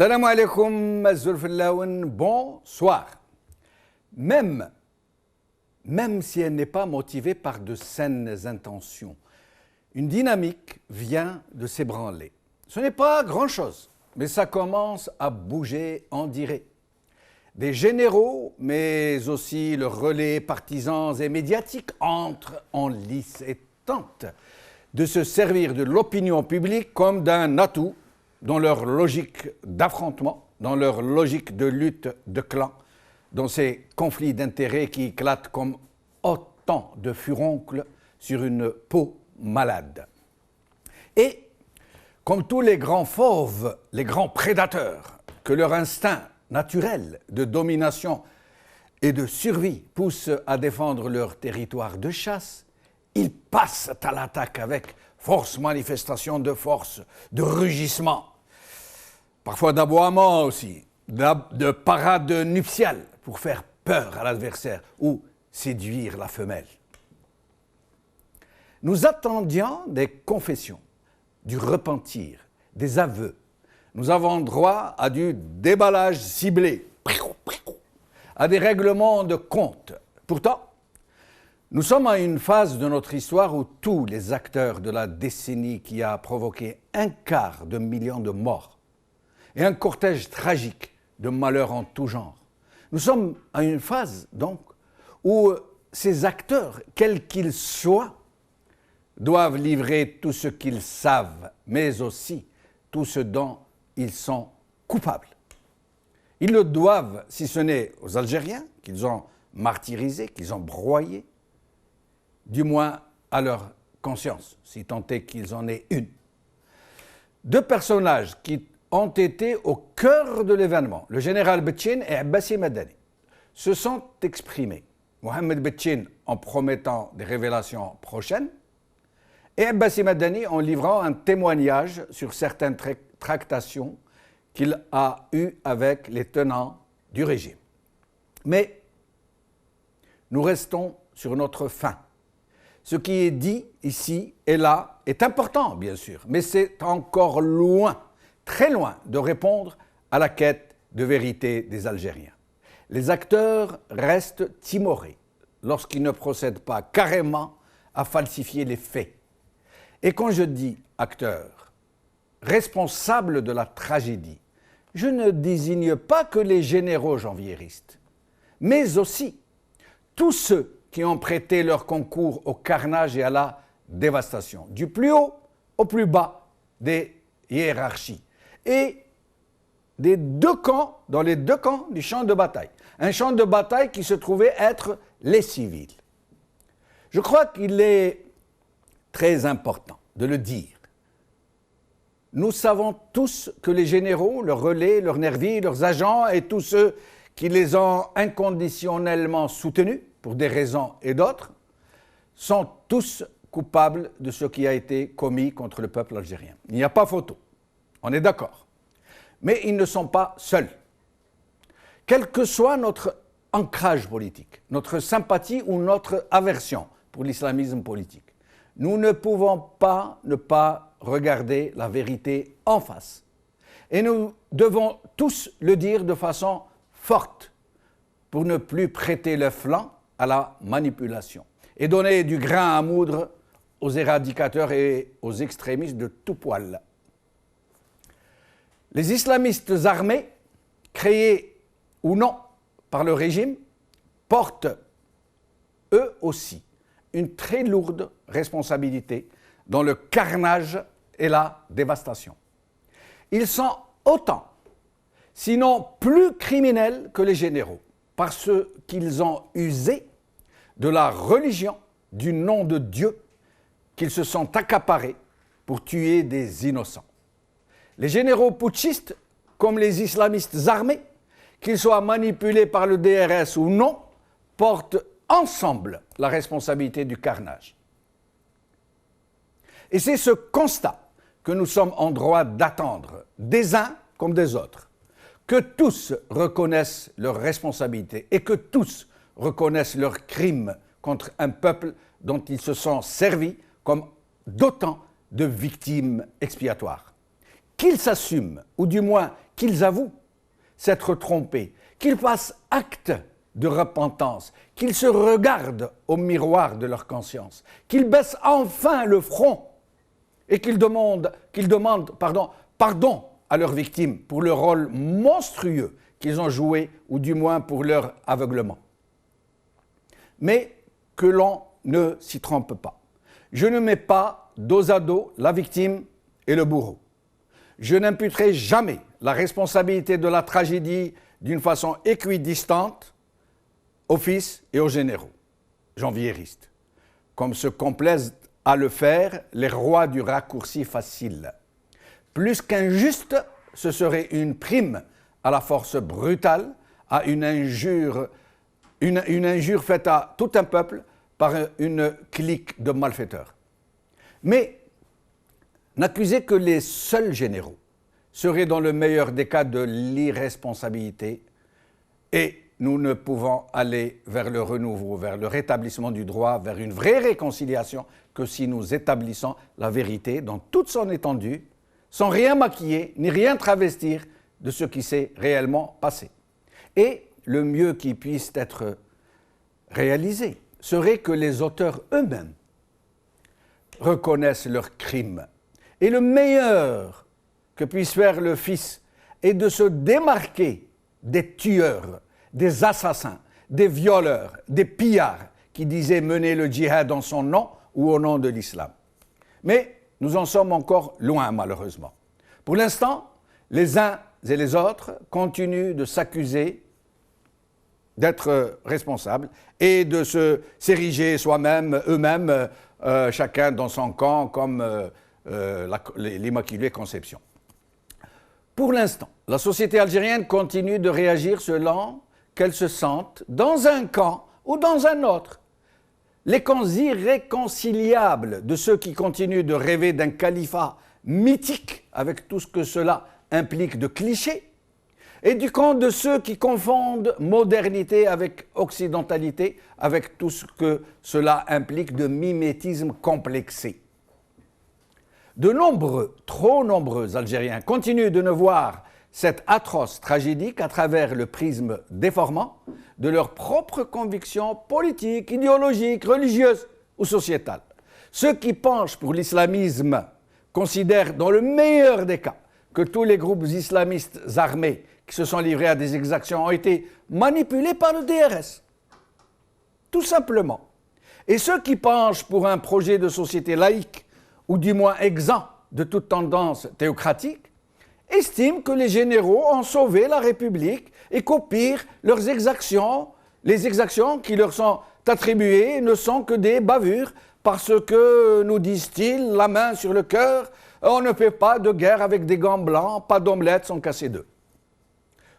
Salam alaikum, Zulfillaoun, bonsoir. Même si elle n'est pas motivée par de saines intentions, une dynamique vient de s'ébranler. Ce n'est pas grand-chose, mais ça commence à bouger, on dirait. Des généraux, mais aussi leurs relais partisans et médiatiques entrent en lice et tentent de se servir de l'opinion publique comme d'un atout dans leur logique d'affrontement, dans leur logique de lutte de clans, dans ces conflits d'intérêts qui éclatent comme autant de furoncles sur une peau malade. Et, comme tous les grands fauves, les grands prédateurs, que leur instinct naturel de domination et de survie pousse à défendre leur territoire de chasse, ils passent à l'attaque avec force, manifestation de force, de rugissement, parfois d'aboiement aussi, de parade nuptiale pour faire peur à l'adversaire ou séduire la femelle. Nous attendions des confessions, du repentir, des aveux. Nous avons droit à du déballage ciblé, à des règlements de compte. Pourtant, nous sommes à une phase de notre histoire où tous les acteurs de la décennie qui a provoqué 250 000 de morts et un cortège tragique de malheurs en tout genre. Nous sommes à une phase, donc, où ces acteurs, quels qu'ils soient, doivent livrer tout ce qu'ils savent, mais aussi tout ce dont ils sont coupables. Ils le doivent, si ce n'est aux Algériens, qu'ils ont martyrisés, qu'ils ont broyés, du moins à leur conscience, si tant est qu'ils en aient une. Deux personnages qui ont été au cœur de l'événement, le général Betchin et Abbassi Madani, se sont exprimés. Mohamed Betchin en promettant des révélations prochaines et Abbassi Madani en livrant un témoignage sur certaines tractations qu'il a eues avec les tenants du régime. Mais nous restons sur notre faim. Ce qui est dit ici et là est important, bien sûr, mais c'est encore loin, très loin, de répondre à la quête de vérité des Algériens. Les acteurs restent timorés lorsqu'ils ne procèdent pas carrément à falsifier les faits. Et quand je dis acteurs, responsables de la tragédie, je ne désigne pas que les généraux janvieristes, mais aussi tous ceux qui ont prêté leur concours au carnage et à la dévastation, du plus haut au plus bas des hiérarchies, et des deux camps, dans les deux camps du champ de bataille. Un champ de bataille qui se trouvait être les civils. Je crois qu'il est très important de le dire. Nous savons tous que les généraux, leurs relais, leurs nervis, leurs agents et tous ceux qui les ont inconditionnellement soutenus, pour des raisons et d'autres, sont tous coupables de ce qui a été commis contre le peuple algérien. Il n'y a pas photo, on est d'accord. Mais ils ne sont pas seuls. Quel que soit notre ancrage politique, notre sympathie ou notre aversion pour l'islamisme politique, nous ne pouvons pas ne pas regarder la vérité en face. Et nous devons tous le dire de façon forte pour ne plus prêter le flanc à la manipulation et donner du grain à moudre aux éradicateurs et aux extrémistes de tout poil. Les islamistes armés, créés ou non par le régime, portent eux aussi une très lourde responsabilité dans le carnage et la dévastation. Ils sont autant, sinon plus criminels que les généraux, parce qu'ils ont usé de la religion, du nom de Dieu, qu'ils se sont accaparés pour tuer des innocents. Les généraux putschistes, comme les islamistes armés, qu'ils soient manipulés par le DRS ou non, portent ensemble la responsabilité du carnage. Et c'est ce constat que nous sommes en droit d'attendre, des uns comme des autres, que tous reconnaissent leurs responsabilités et que tous reconnaissent leurs crimes contre un peuple dont ils se sont servis comme d'autant de victimes expiatoires. Qu'ils s'assument, ou du moins qu'ils avouent s'être trompés, qu'ils fassent acte de repentance, qu'ils se regardent au miroir de leur conscience, qu'ils baissent enfin le front et qu'ils demandent pardon à leurs victimes pour le rôle monstrueux qu'ils ont joué, ou du moins pour leur aveuglement. Mais que l'on ne s'y trompe pas. Je ne mets pas dos à dos la victime et le bourreau. Je n'imputerai jamais la responsabilité de la tragédie d'une façon équidistante aux fils et aux généraux, janvieristes, comme se complaisent à le faire les rois du raccourci facile. Plus qu'injuste, ce serait une prime à la force brutale, à une injure faite à tout un peuple par une clique de malfaiteurs. Mais n'accuser que les seuls généraux serait dans le meilleur des cas de l'irresponsabilité, et nous ne pouvons aller vers le renouveau, vers le rétablissement du droit, vers une vraie réconciliation que si nous établissons la vérité dans toute son étendue, sans rien maquiller ni rien travestir de ce qui s'est réellement passé. Et le mieux qui puisse être réalisé serait que les auteurs eux-mêmes reconnaissent leurs crimes. Et le meilleur que puisse faire le Fils est de se démarquer des tueurs, des assassins, des violeurs, des pillards qui disaient mener le djihad en son nom ou au nom de l'islam. Mais nous en sommes encore loin, malheureusement. Pour l'instant, les uns et les autres continuent de s'accuser d'être responsables et de s'ériger eux-mêmes, chacun dans son camp, comme l'Immaculée Conception. Pour l'instant, la société algérienne continue de réagir selon qu'elle se sente dans un camp ou dans un autre. Les camps irréconciliables de ceux qui continuent de rêver d'un califat mythique avec tout ce que cela implique de clichés, et du camp de ceux qui confondent modernité avec occidentalité, avec tout ce que cela implique de mimétisme complexé. De nombreux, trop nombreux Algériens continuent de ne voir cette atroce tragédie qu'à travers le prisme déformant de leurs propres convictions politiques, idéologiques, religieuses ou sociétales. Ceux qui penchent pour l'islamisme considèrent dans le meilleur des cas que tous les groupes islamistes armés qui se sont livrés à des exactions ont été manipulés par le DRS. Tout simplement. Et ceux qui penchent pour un projet de société laïque, ou du moins exempt de toute tendance théocratique, estiment que les généraux ont sauvé la République et qu'au pire, les exactions qui leur sont attribuées ne sont que des bavures parce que, nous disent-ils, la main sur le cœur, on ne fait pas de guerre avec des gants blancs, pas d'omelette sans casser d'œufs.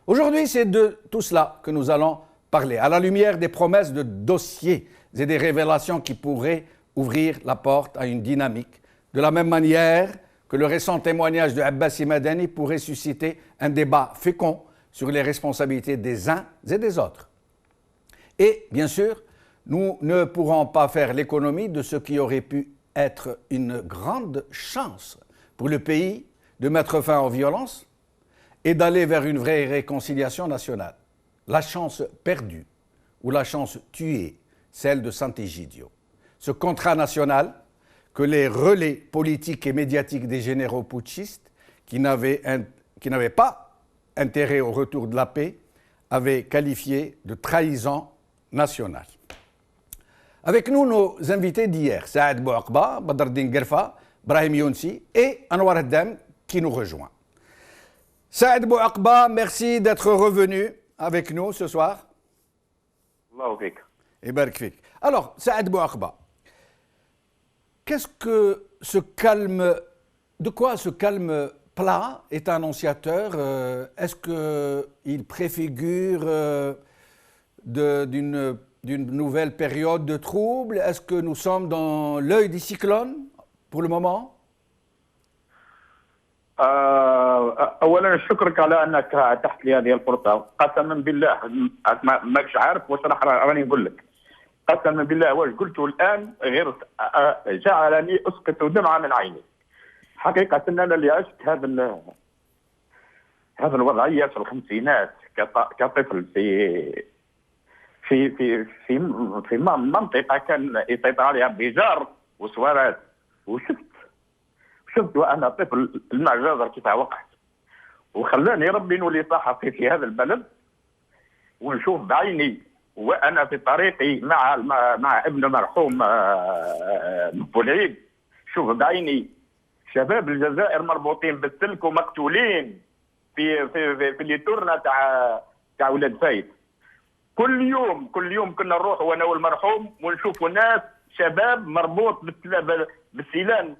Aujourd'hui, c'est de tout cela que nous allons parler, à la lumière des promesses de dossiers et des révélations qui pourraient ouvrir la porte à une dynamique, de la même manière que le récent témoignage de Abbassi Madani pourrait susciter un débat fécond sur les responsabilités des uns et des autres. Et, bien sûr, nous ne pourrons pas faire l'économie de ce qui aurait pu être une grande chance pour le pays de mettre fin aux violences et d'aller vers une vraie réconciliation nationale. La chance perdue ou la chance tuée, celle de Sant'Egidio. Ce contrat national que les relais politiques et médiatiques des généraux putschistes qui n'avaient pas intérêt au retour de la paix avaient qualifié de trahison nationale. Avec nous, nos invités d'hier, Saad Bouakba, Badreddine Guerfa, Brahim Younsi et Anwar Haddam qui nous rejoint. Saad Bouakba, merci d'être revenu avec nous ce soir. Allahu fik. Et barak fik. Alors, Saad Bouakba, qu'est-ce que ce calme, de quoi ce calme plat est annonciateur? Est-ce qu'il préfigure d'une nouvelle période de troubles? Est-ce que nous sommes dans l'œil du cyclone pour le moment? اولا شكرك على انك اتحت لي هذه الفرصه. قسما بالله ماكش عارف واش راني نقول لك. قسما بالله واش قلته الان غير جعلني اسقط دمعه من عيني. حقيقه انا اللي عشت هذا الوضعيه في الخمسينات كطفل في منطقه كان يسيطر عليها بيجار وسوارات، شفت وانا طفل المعجزه كيف وقعت، وخلاني ربي نولي صحفي في هذا البلد ونشوف بعيني وانا في طريقي مع ابن المرحوم بولعيد. شوف بعيني شباب الجزائر مربوطين بالسلك ومقتولين في اللي تورنا تاع ولاد فايد. كل يوم كنا نروح وانا والمرحوم ونشوفوا ناس شباب مربوط بالسيلان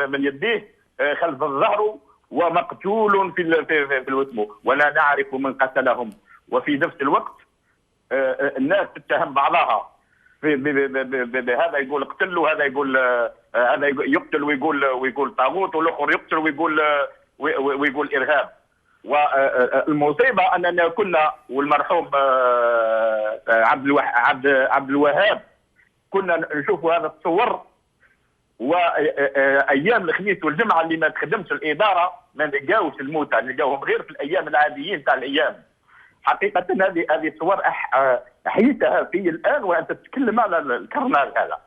من يديه خلف الظهر ومقتول في الوثب، ولا نعرف من قتلهم. وفي نفس الوقت الناس تتهم بعضها هذا يقول اقتل وهذا يقول هذا يقتل ويقول طاغوت، والاخر يقتل ويقول ارهاب. والمصيبه اننا كنا والمرحوم عبد الوهاب كنا نشوفوا هذا الصور، وايام الخميس والجمعه اللي ما تخدمش الاداره ما نلقاوش الموتى، نلقاوهم غير في الايام العاديين تاع الايام. حقيقه هذه الصور احييتها في الان وانت تتكلم على الكرنال هذا.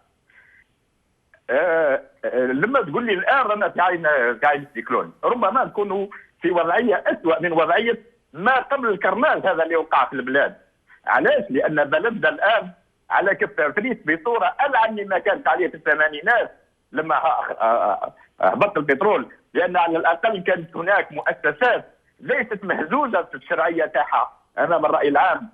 لما تقول لي الان رانا في عين السيكلون، ربما نكونوا في وضعيه اسوء من وضعيه ما قبل الكرنال هذا اللي وقع في البلاد. علاش؟ لان بلدنا الان على كف فريت بصوره العن مما كانت عليه في الثمانينات لما هبط البترول، لان على الاقل كانت هناك مؤسسات ليست مهزوزه في الشرعيه تاعها امام الراي العام،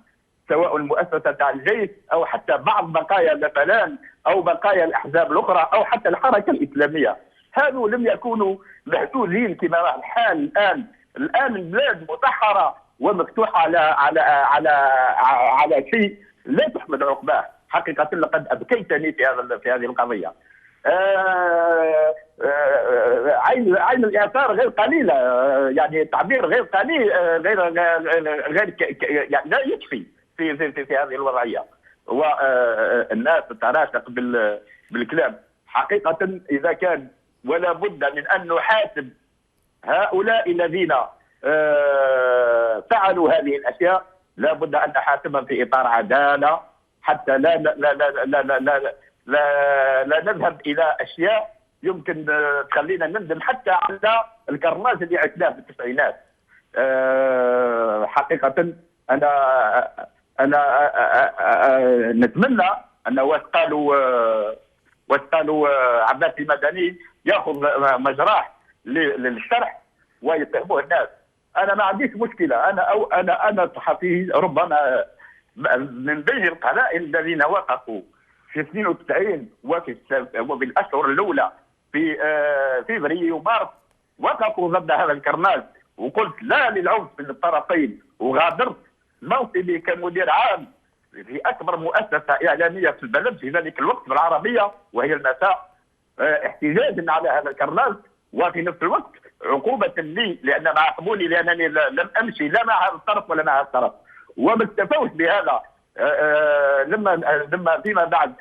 سواء المؤسسه تاع الجيش او حتى بعض بقايا مثلا او بقايا الاحزاب الاخرى او حتى الحركه الاسلاميه. هذو لم يكونوا مهزوزين كما راه الحال الان البلاد مطهره ومفتوحه على شيء لا تحمد عقباه. حقيقه لقد ابكيتني في هذه القضيه. عين الاثار غير قليله، يعني تعبير غير قليل، غير يعني لا يكفي في هذه الوضعيه. والناس تتراشق بالكلام. حقيقه اذا كان ولا بد من ان نحاسب هؤلاء الذين فعلوا هذه الاشياء، لا بد ان نحاسبهم في اطار عداله حتى لا نذهب الى اشياء يمكن تخلينا نندم حتى على الكرناج اللي عشناه في التسعينات. حقيقه انا نتمنى ان واسقالوا عباس المدني ياخذ مجراه للشرح ويفهموه الناس. انا ما عنديش مشكله، انا صحفي ربما من بين القلائل الذين وقفوا في 92 وفي الاشهر الاولى في فبراير ومارس وقفوا ضد هذا الكرناج، وقلت لا للعنف من الطرفين، وغادرت منصبي كمدير عام في اكبر مؤسسه اعلاميه في البلد في ذلك الوقت في العربيه وهي المساء، احتجاجا على هذا الكرناج، وفي نفس الوقت عقوبه لي لان مع قبولي لانني لم امشي لا مع هذا الطرف ولا مع هذا الطرف. وما اكتفوش بهذا، لما فيما بعد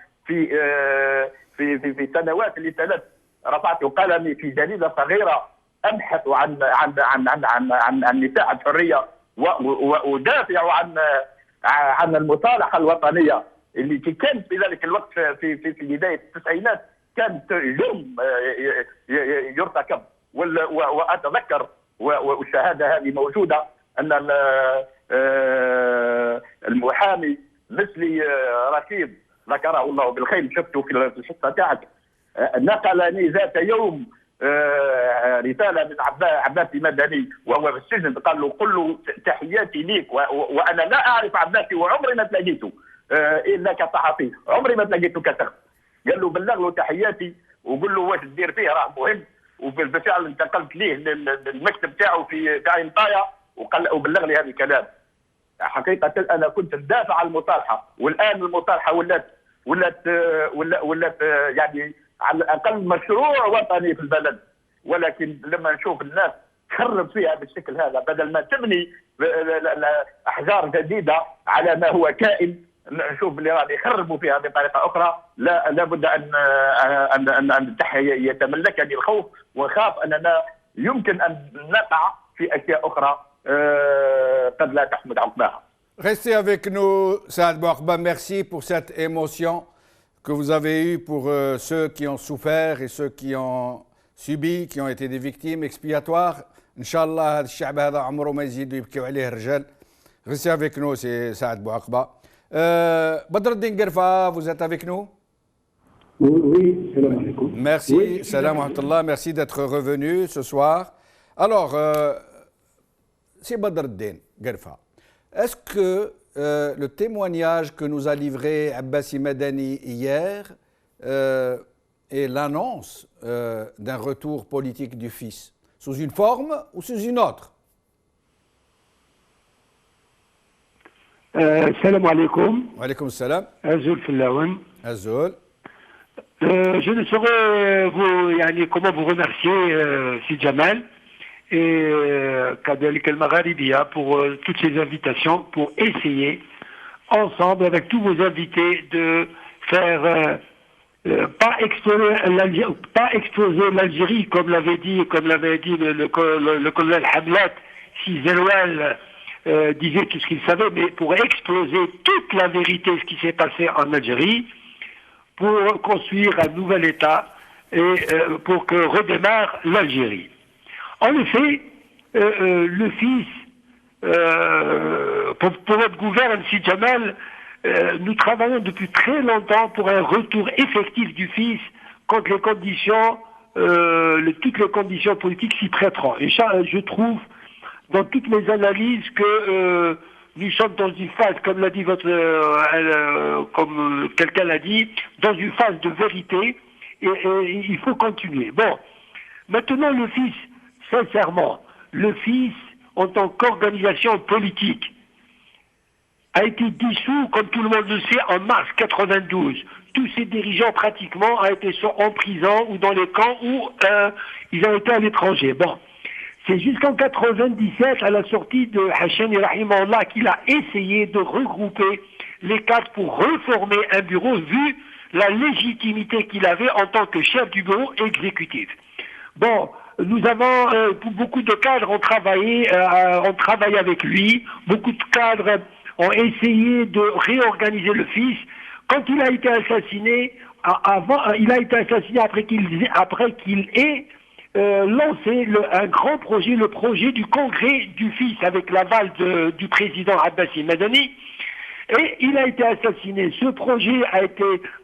في سنوات اللي تلت رفعت قلمي في جريده صغيره ابحث عن نساء الحريه وادافع عن المصالحه الوطنيه اللي كانت في ذلك الوقت في بدايه التسعينات كانت جرم يرتكب. واتذكر والشهاده هذه موجوده ان المحامي مثلي رشيد ذكره الله بالخير، شفته في الحصه تاعك، نقلني ذات يوم رساله من عباس المدني وهو في السجن، قال له تحياتي ليك، وانا لا اعرف عباسي وعمري ما تلاقيته الا كصحفي، عمري ما تلاقيته كشخص. قال له بلغ له تحياتي وقول له واش تدير فيه راه مهم. وبالفعل انتقلت ليه للمكتب تاعه في عين طايه وبلغ لي هذا الكلام. حقيقه انا كنت ندافع عن المصالحه، والان المصالحه ولات يعني على الاقل مشروع وطني في البلد، ولكن لما نشوف الناس تخرب فيها بالشكل هذا بدل ما تبني احجار جديده على ما هو كائن، نشوف اللي راح يخربوا فيها بطريقه اخرى. لا بد ان يتملكني الخوف، وخاف اننا يمكن ان نقع في اشياء اخرى قد لا تحمد عقباها. Restez avec nous, Saad Bouakba. Merci pour cette émotion que vous avez eue pour ceux qui ont souffert et ceux qui ont subi, qui ont été des victimes expiatoires. Inch'Allah, الشعب هذا عمره ما يزيد يبكي عليه الرجال. Restez avec nous, c'est Saad Bouakba. Badreddin Guerfa, vous êtes avec nous? Oui, salam alaikum. Merci, Oui, salam wa rahmatullah, merci d'être revenu ce soir. Alors, c'est Badreddin Guerfa. Est-ce que le témoignage que nous a livré Abbassi Madani hier est l'annonce d'un retour politique du fils, sous une forme ou sous une autre? Salam alaikum. Wa alaykoum salam. Azul Fillaoun. Azul. Je ne saurais comment vous remercier, Si Jamal et Kadalik El-Magharibiya pour toutes ces invitations, pour essayer, ensemble, avec tous vos invités, de faire pas exploser l'Algérie, comme l'avait dit le colonel Hamlet, si Zerouel disait tout ce qu'il savait, mais pour exploser toute la vérité, ce qui s'est passé en Algérie, pour construire un nouvel État et pour que redémarre l'Algérie. En effet, le fils, pour notre gouverne, Si Jamal, nous travaillons depuis très longtemps pour un retour effectif du fils quand les conditions, toutes les conditions politiques s'y prêteront. Et ça, je trouve, dans toutes mes analyses, que nous sommes dans une phase, comme l'a dit comme quelqu'un l'a dit, dans une phase de vérité, et il faut continuer. Bon, maintenant le fils, sincèrement, le fils, en tant qu'organisation politique, a été dissous, comme tout le monde le sait, en mars 92. Tous ses dirigeants, pratiquement, ont été soit en prison ou dans les camps où ils ont été à l'étranger. Bon, c'est jusqu'en 97, à la sortie de Hachemi Rahimahullah, qu'il a essayé de regrouper les cadres pour reformer un bureau, vu la légitimité qu'il avait en tant que chef du bureau exécutif. Bon, nous avons, beaucoup de cadres ont travaillé avec lui, beaucoup de cadres ont essayé de réorganiser le fils. Quand il a été assassiné, il a été assassiné après qu'il ait lancé un grand projet, le projet du congrès du fils, avec l'aval du président Abbassi Madani, et il a été assassiné. Ce projet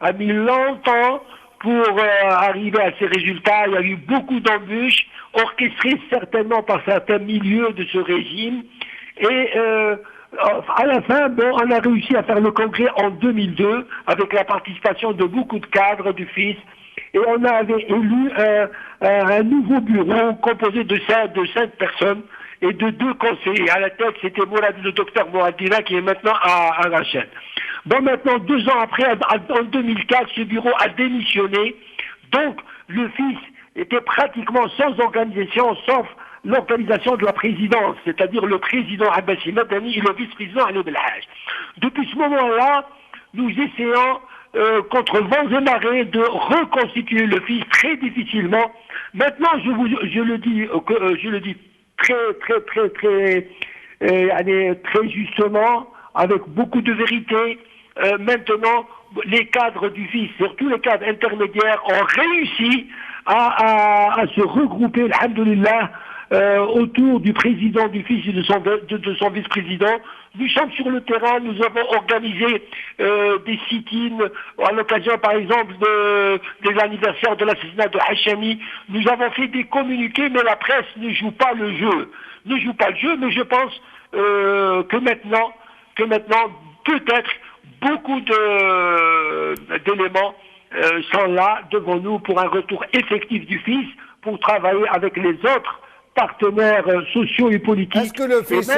a mis longtemps pour arriver à ces résultats. Il y a eu beaucoup d'embûches, orchestrées certainement par certains milieux de ce régime, et à la fin, on a réussi à faire le congrès en 2002 avec la participation de beaucoup de cadres du fils, et on avait élu un nouveau bureau composé de 5 personnes et de 2 conseillers. À la tête, c'était le docteur Mouadina, qui est maintenant à la chaîne. Bon, maintenant, 2 ans après, en 2004, ce bureau a démissionné. Donc, le fils était pratiquement sans organisation, sauf l'organisation de la présidence, c'est-à-dire le président Abbassi Madani et le vice-président Ali Belhaj. Depuis ce moment-là, nous essayons, contre vents et marées, de reconstituer le fils très difficilement. Maintenant, je le dis très justement, avec beaucoup de vérité. Maintenant, les cadres du fils, surtout les cadres intermédiaires, ont réussi à se regrouper, alhamdoulilah, autour du président du fils et de son vice-président. Nous sommes sur le terrain, nous avons organisé des sit-ins à l'occasion, par exemple, des anniversaires de l'assassinat de Hachemi. Nous avons fait des communiqués, mais la presse ne joue pas le jeu. Mais je pense que maintenant, peut-être, beaucoup d'éléments sont là devant nous pour un retour effectif du fils, pour travailler avec les autres partenaires sociaux et politiques. Est-ce que le fils,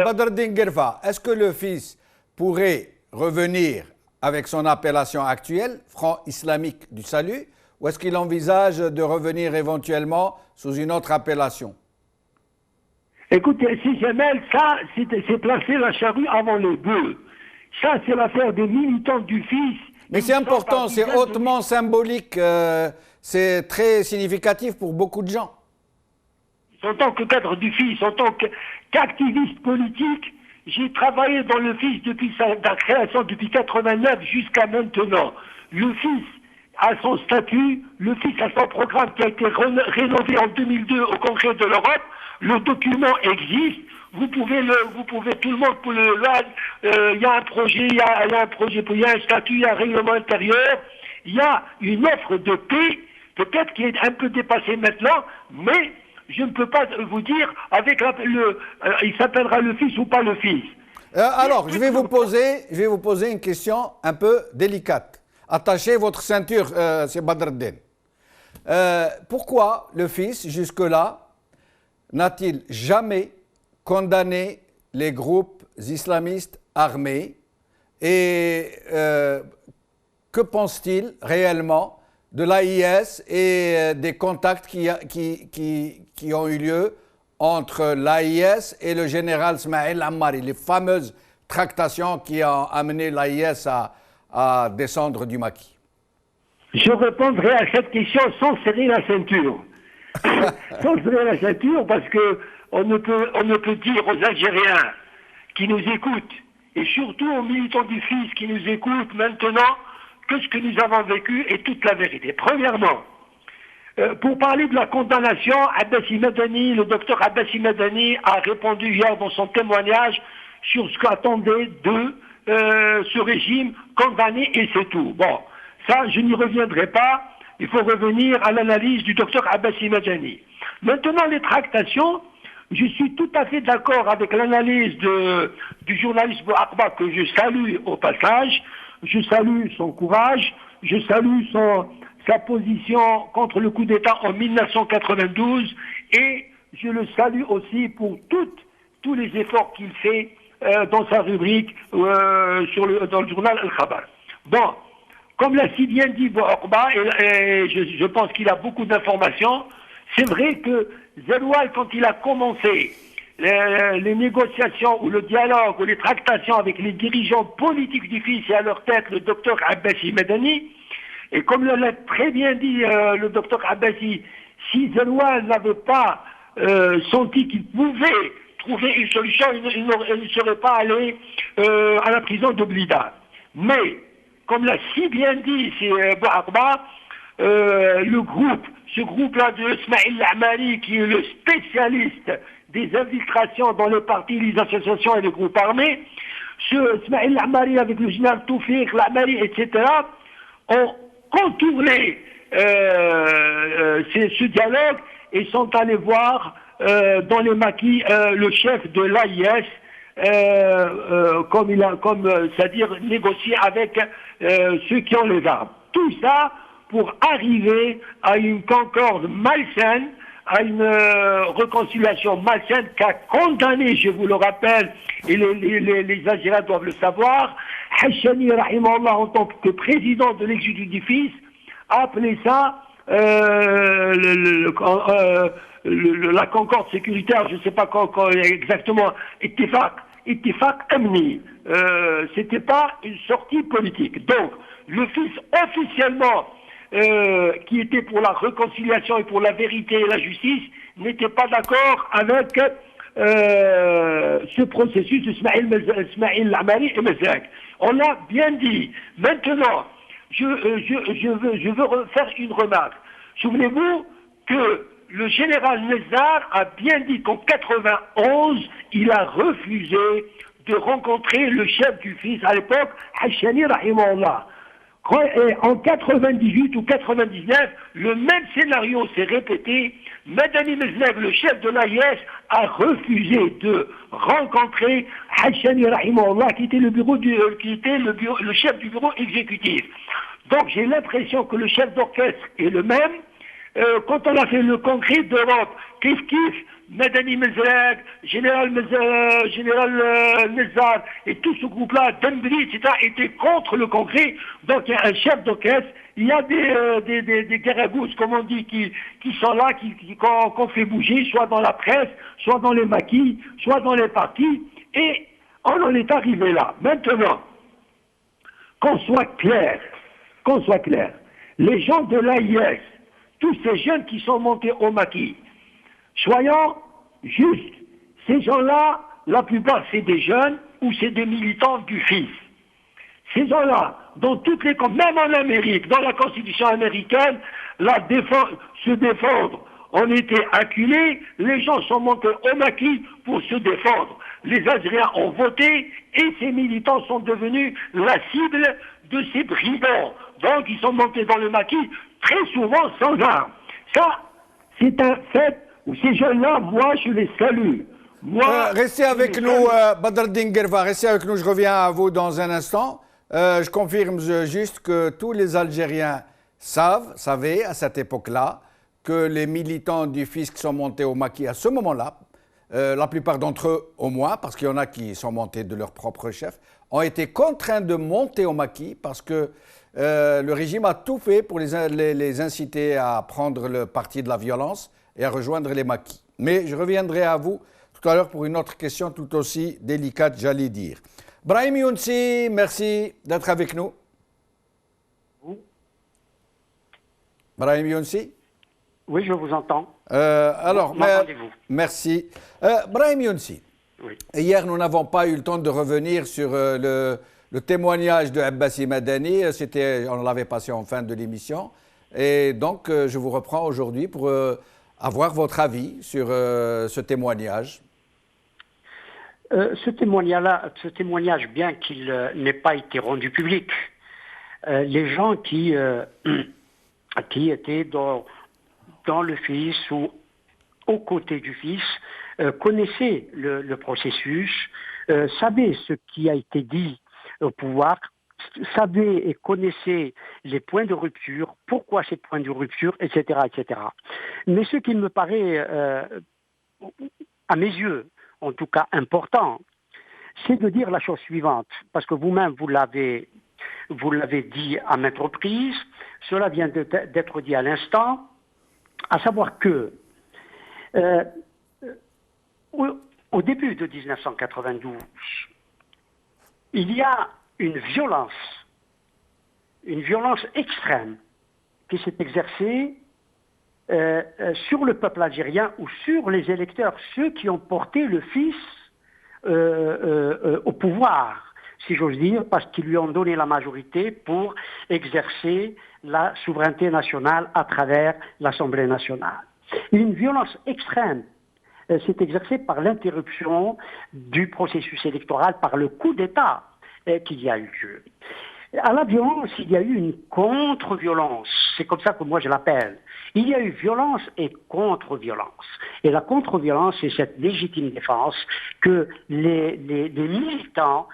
Badreddin Guerfa, est-ce que le fils pourrait revenir avec son appellation actuelle, Front islamique du salut, ou est-ce qu'il envisage de revenir éventuellement sous une autre appellation? Écoutez, si Jamel, ça, c'est placer la charrue avant les bœufs. Ça, c'est l'affaire des militants du fils. Mais c'est important, c'est hautement symbolique, c'est très significatif pour beaucoup de gens. en tant que cadre du FIS, en tant qu'activiste politique, j'ai travaillé dans le FIS depuis sa création, depuis 89 jusqu'à maintenant. Le FIS a son statut, le FIS a son programme qui a été rénové en 2002 au Congrès de l'Europe. Le document existe. Vous pouvez tout le monde il y a un projet, il y a un statut, il y a un règlement intérieur, il y a une offre de paix, peut-être qui est un peu dépassée maintenant, mais je ne peux pas vous dire avec il s'appellera le FIS ou pas le FIS. Alors, je vais vous poser une question un peu délicate. Attachez votre ceinture, c'est Badreddin. Pourquoi le FIS, jusque-là, n'a-t-il jamais condamné les groupes islamistes armés et que pense-t-il réellement de l'AIS et des contacts qui ont eu lieu entre l'AIS et le général Smaïl Ammari, les fameuses tractations qui ont amené l'AIS à descendre du maquis? Je répondrai à cette question sans serrer la ceinture. Sans serrer la ceinture, parce que on ne peut dire aux Algériens qui nous écoutent, et surtout aux militants du FIS qui nous écoutent maintenant, que ce que nous avons vécu est toute la vérité. Premièrement, pour parler de la condamnation, le docteur Abbassi Madani a répondu hier dans son témoignage sur ce qu'attendait de ce régime condamné, et c'est tout. Bon, ça, je n'y reviendrai pas. Il faut revenir à l'analyse du docteur Abbassi Madani. Maintenant, les tractations, je suis tout à fait d'accord avec l'analyse du journaliste Bouakba, que je salue au passage. Je salue son courage, je salue sa position contre le coup d'État en 1992, et je le salue aussi pour tous les efforts qu'il fait dans sa rubrique dans le journal Al-Khabar. Bon, comme l'a si bien dit Bouakba, et je pense qu'il a beaucoup d'informations, c'est vrai que Zeroual, quand il a commencé les négociations ou le dialogue ou les tractations avec les dirigeants politiques du FIS et à leur tête le docteur Abbassi Madani, et comme l'a très bien dit le docteur Abbassi, si Zeroual n'avait pas senti qu'il pouvait trouver une solution, il ne serait pas allé à la prison de Blida. Mais, comme l'a si bien dit Bouakba, ce groupe-là de Smaïl Ammari, qui est le spécialiste des infiltrations dans les partis, les associations et les groupes armés, ce Smaïl Ammari avec le général Toufik, l'Ammari, etc., ont contourné ce dialogue et sont allés voir dans les maquis le chef de l'AIS, c'est-à-dire négocier avec ceux qui ont les armes. Tout ça pour arriver à une concorde malsaine, à une réconciliation malsaine qu'a condamné, je vous le rappelle, et les Algériens doivent le savoir, Hachani, rahimahullah, en tant que président de l'exécutif du FIS, a appelé ça la concorde sécuritaire, je ne sais pas quand exactement, Ittifaq Amni. C'était pas une sortie politique. Donc, le FIS officiellement, qui était pour la réconciliation et pour la vérité et la justice, n'était pas d'accord avec ce processus de Smaïl Ammari et Mezek. On l'a bien dit. Maintenant, je veux faire une remarque. Souvenez-vous que le général Nezzar a bien dit qu'en 91, il a refusé de rencontrer le chef du FIS à l'époque, Hachani rahimahullah. En 98 ou 99, le même scénario s'est répété. Madani Mezlek, le chef de l'AIS, a refusé de rencontrer Hachani rahimahullah, qui était le chef du bureau exécutif. Donc j'ai l'impression que le chef d'orchestre est le même. Quand on a fait le congrès d'Europe, Kif, Madani Mezrek, Général Nezzar et tout ce groupe-là, Dembri, etc., étaient contre le congrès. Donc il y a un chef d'orchestre, il y a des garagous, comme on dit, qui sont là, qu'on fait bouger, soit dans la presse, soit dans les maquis, soit dans les partis, et on en est arrivé là. Maintenant, qu'on soit clair, les gens de l'AIS, tous ces jeunes qui sont montés au maquis, Soyons justes. Ces gens-là, la plupart, c'est des jeunes ou c'est des militants du FIS. Ces gens-là, dans toutes les... Même en Amérique, dans la Constitution américaine, se défendre, on était acculés, les gens sont montés au maquis pour se défendre. Les Algériens ont voté et ces militants sont devenus la cible de ces brigands. Donc ils sont montés dans le maquis très souvent sans armes. Ça, c'est un fait où ces jeunes-là, moi, je les salue. Restez avec nous, Badreddine Guerva, restez avec nous, je reviens à vous dans un instant. Je confirme juste que tous les Algériens savaient à cette époque-là que les militants du fisc sont montés au maquis à ce moment-là. La plupart d'entre eux, au moins, parce qu'il y en a qui sont montés de leur propre chef, ont été contraints de monter au maquis parce que le régime a tout fait pour les inciter à prendre le parti de la violence et à rejoindre les maquis. Mais je reviendrai à vous tout à l'heure pour une autre question tout aussi délicate, j'allais dire. Brahim Younsi, merci d'être avec nous. Brahim Younsi? Oui, je vous entends. Merci. Brahim Younsi, oui. Hier, nous n'avons pas eu le temps de revenir sur le témoignage de Abbassi Madani. On l'avait passé en fin de l'émission. Et donc, je vous reprends aujourd'hui pour avoir votre avis sur ce témoignage. Ce témoignage, bien qu'il n'ait pas été rendu public, les gens qui étaient dans le FIS ou aux côtés du FIS connaissaient le processus, savaient ce qui a été dit au pouvoir, savaient et connaissaient les points de rupture, pourquoi ces points de rupture, etc., etc. Mais ce qui me paraît, à mes yeux, en tout cas important, c'est de dire la chose suivante, parce que vous-même vous l'avez dit à maintes reprises, cela vient d'être dit à l'instant, à savoir que au début de 1992, il y a une violence extrême qui s'est exercée sur le peuple algérien ou sur les électeurs, ceux qui ont porté le FIS au pouvoir, si j'ose dire, parce qu'ils lui ont donné la majorité pour exercer la souveraineté nationale à travers l'Assemblée nationale. Une violence extrême s'est exercée par l'interruption du processus électoral, par le coup d'État qu'il y a eu lieu. À la violence, il y a eu une contre-violence. C'est comme ça que moi je l'appelle. Il y a eu violence et contre-violence. Et la contre-violence, c'est cette légitime défense que les militants,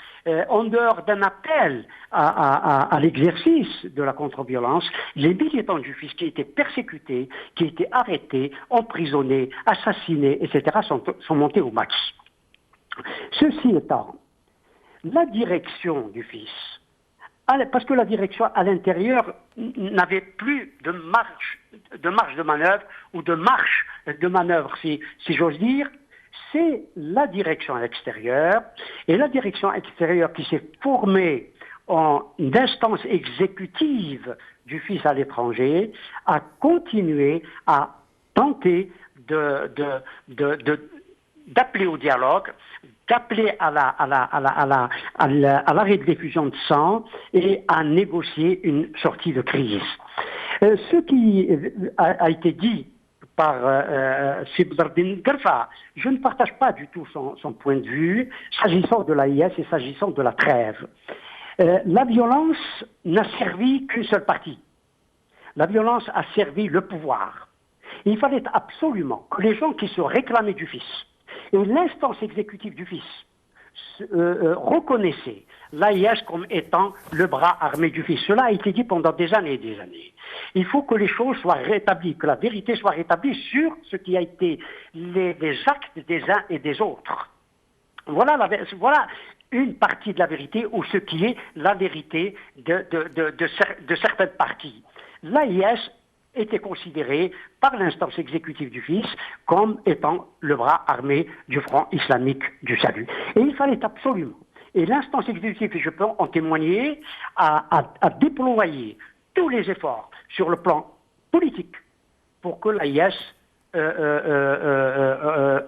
en dehors d'un appel à l'exercice de la contre-violence, les militants du FIS qui étaient persécutés, qui étaient arrêtés, emprisonnés, assassinés, etc., sont montés au maquis. Ceci étant, la direction du FIS, parce que la direction à l'intérieur n'avait plus de marge de manœuvre ou de marche de manœuvre, si j'ose dire, c'est la direction à l'extérieur. Et la direction extérieure qui s'est formée en instance exécutive du FIS à l'étranger a continué à tenter d'appeler au dialogue, d'appeler à l'arrêt de diffusion de sang et à négocier une sortie de crise. Ce qui a été dit par Badreddine Guerva, je ne partage pas du tout son point de vue s'agissant de l'AIS et s'agissant de la trêve. La violence n'a servi qu'une seule partie. La violence a servi le pouvoir. Il fallait absolument que les gens qui se réclamaient du FIS et l'instance exécutive du FIS reconnaissaient l'AIS comme étant le bras armé du FIS. Cela a été dit pendant des années et des années. Il faut que les choses soient rétablies, que la vérité soit rétablie sur ce qui a été les actes des uns et des autres. Voilà une partie de la vérité ou ce qui est la vérité de certaines parties. L'AIS était considéré par l'instance exécutive du FIS comme étant le bras armé du Front islamique du salut. Et il fallait absolument, et l'instance exécutive, et je peux en témoigner, à déployer tous les efforts sur le plan politique pour que l'AIS